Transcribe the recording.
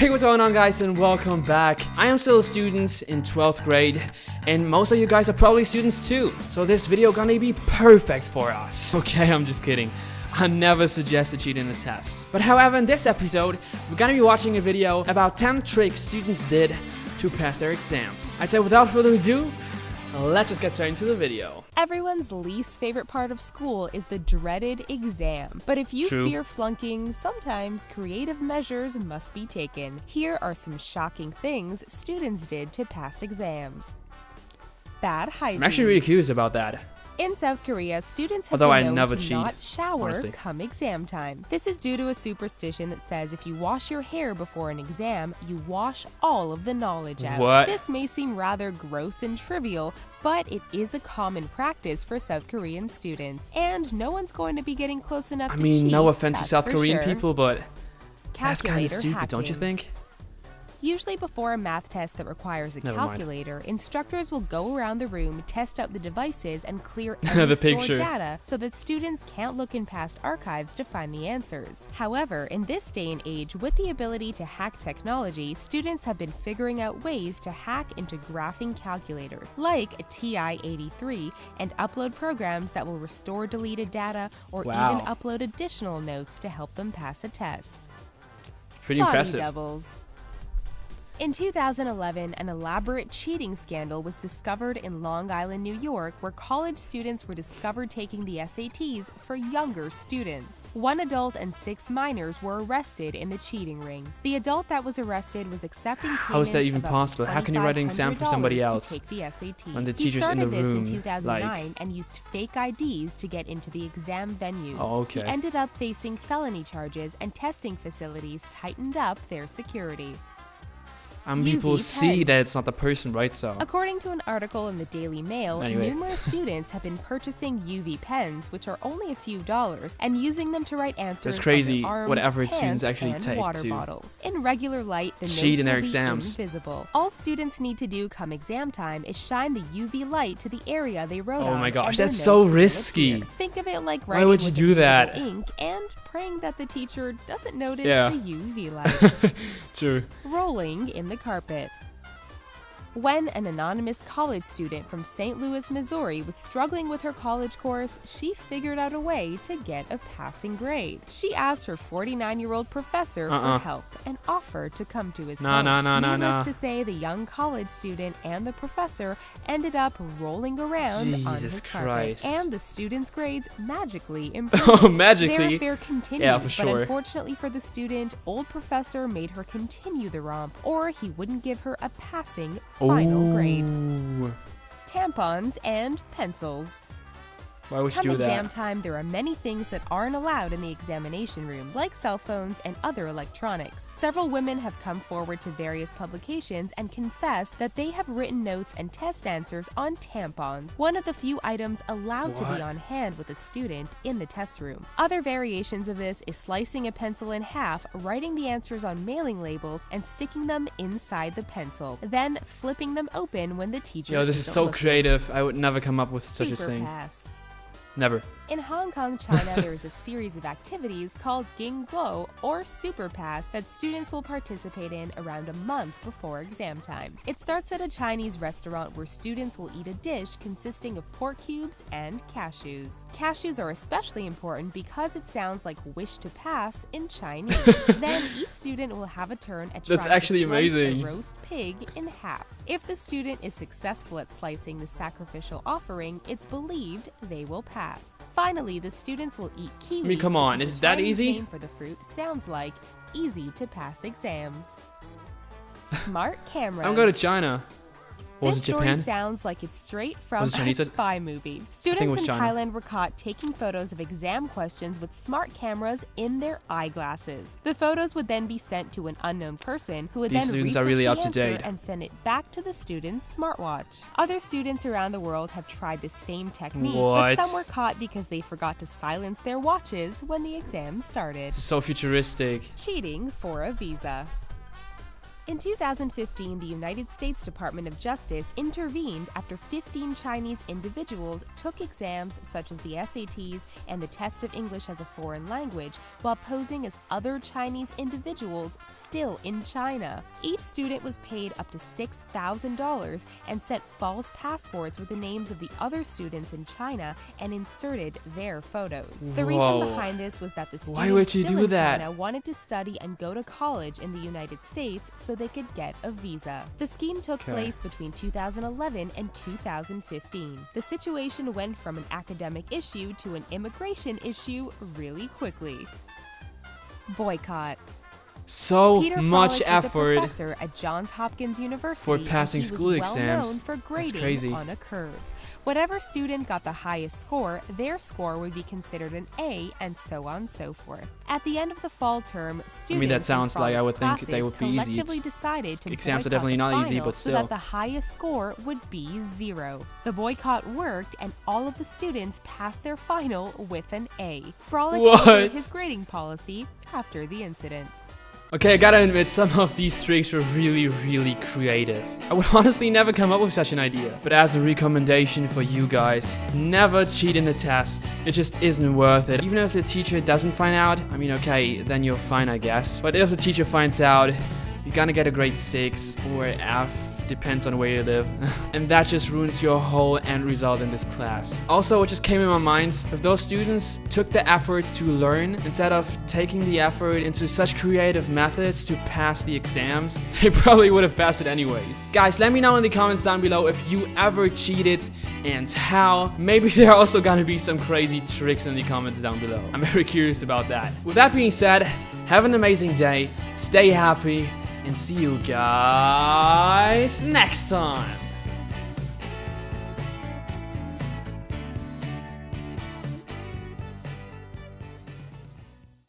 Hey, what's going on, guys, and welcome back. I am still a student in 12th grade, and most of you guys are probably students too, so this video gonna be perfect for us. Okay, I'm just kidding. I never suggest to cheat in a test. But however, in this episode, we're gonna be watching a video about 10 tricks students did to pass their exams. I'd say without further ado, let's just get straight into the video. Everyone's least favorite part of school is the dreaded exam. But if you fear flunking, sometimes creative measures must be taken. Here are some shocking things students did to pass exams. Bad hygiene. I'm actually really curious about that. In South Korea, students have been known to not shower honestly. come exam time. This is due to a superstition that says if you wash your hair before an exam, you wash all of the knowledge out. What? This may seem rather gross and trivial, but it is a common practice for South Korean students, and no one's going to be getting close enough to cheat. I mean, no offense to South Korean sure. people, but that's kind of Calculator stupid, hacking. don't you think? Usually before a math test that requires a calculator, instructors will go around the room, test out the devices, and clear any stored data so that students can't look in past archives to find the answers. However, in this day and age, with the ability to hack technology, students have been figuring out ways to hack into graphing calculators, like a TI-83, and upload programs that will restore deleted data or even upload additional notes to help them pass a test. Pretty impressive. Doubles. In 2011, an elaborate cheating scandal was discovered in Long Island, New York, where college students were discovered taking the SATs for younger students. One adult and 6 minors were arrested in the cheating ring. The adult that was arrested was accepting How is that even possible? How can you write an exam for somebody else to take the SAT? when the teacher's in the room? He started this in 2009 and used fake IDs to get into the exam venues. Oh, okay. He ended up facing felony charges, and testing facilities tightened up their security. People see that it's not the person, right? So, according to an article in the Daily Mail, numerous students have been purchasing UV pens, which are only a few dollars, and using them to write answers. It's crazy on their arms, what effort hands, students actually and take water to bottles. In regular light, the cheat notes in their will be exams. invisible. All students need to do come exam time is shine the UV light to the area they wrote on. Oh my gosh, and that's so notes will risky. appear. Think of it like writing Why would you with do that? ink and praying that the teacher doesn't notice the UV light. True. Rolling in the carpet. When an anonymous college student from St. Louis, Missouri was struggling with her college course, she figured out a way to get a passing grade. She asked her 49-year-old professor for help and offered to come to his home. Needless to say, the young college student and the professor ended up rolling around on his carpet, and the student's grades magically improved. Oh, magically? Their affair continued, yeah, for sure. But unfortunately for the student, old professor made her continue the romp, or he wouldn't give her a passing final grade. Tampons and pencils. Why would you do that? Come exam time, there are many things that aren't allowed in the examination room, like cell phones and other electronics. Several women have come forward to various publications and confessed that they have written notes and test answers on tampons, one of the few items allowed to be on hand with a student in the test room. Other variations of this is slicing a pencil in half, writing the answers on mailing labels, and sticking them inside the pencil, then flipping them open when the teacher Yo, this is so creative. I would never come up with such a thing. SUPERPASS. Never. In Hong Kong, China, there is a series of activities called Guo or SUPERPASS that students will participate in around a month before exam time. It starts at a Chinese restaurant where students will eat a dish consisting of pork cubes and cashews. Cashews are especially important because it sounds like wish to pass in Chinese. Then each student will have a turn at trying to slice a roast pig in half. If the student is successful at slicing the sacrificial offering, it's believed they will pass. Finally, the students will eat kiwis. I mean, come on, is that easy? The name for the fruit sounds like easy to pass exams. Smart cameras. I'm going to China. Or was it Japan? This story sounds like it's straight from a spy movie. Students in Thailand were caught taking photos of exam questions with smart cameras in their eyeglasses. The photos would then be sent to an unknown person who would then research the answer and send it back to the student's smartwatch. Other students around the world have tried the same technique, but some were caught because they forgot to silence their watches when the exam started. It's so futuristic. Cheating for a visa. In 2015, the United States Department of Justice intervened after 15 Chinese individuals took exams such as the SATs and the test of English as a foreign language while posing as other Chinese individuals still in China. Each student was paid up to $6,000 and sent false passports with the names of the other students in China and inserted their photos. The reason behind this was that the students still in China wanted to study and go to college in the United States so they could get a visa. The scheme took place between 2011 and 2015. The situation went from an academic issue to an immigration issue really quickly. Boycott. So Peter much Frolic effort is a professor at Johns Hopkins University for passing and he school was exams. well known for That's grading crazy. on a curve. Whatever student got the highest score, their score would be considered an A, and so on and so forth. At the end of the fall term, students that sounds in like I would Frolic's think they would be easy. collectively decided to Exams are boycott definitely the not easy, final but so still. that the highest score would be 0. The boycott worked, and all of the students passed their final with an A. Frolic altered his grading policy after the incident. Okay, I gotta admit, some of these tricks were really creative. I would honestly never come up with such an idea. But as a recommendation for you guys, never cheat in a test. It just isn't worth it. Even if the teacher doesn't find out, I mean, okay, then you're fine, I guess. But if the teacher finds out, you're gonna get a grade 6 or F. Depends on where you live. And that just ruins your whole end result in this class. Also, what just came in my mind, if those students took the effort to learn instead of taking the effort into such creative methods to pass the exams, they probably would have passed it anyways. Guys, let me know in the comments down below if you ever cheated and how. Maybe there are also gonna be some crazy tricks in the comments down below. I'm very curious about that. With that being said, have an amazing day, stay happy, and see you guys next time.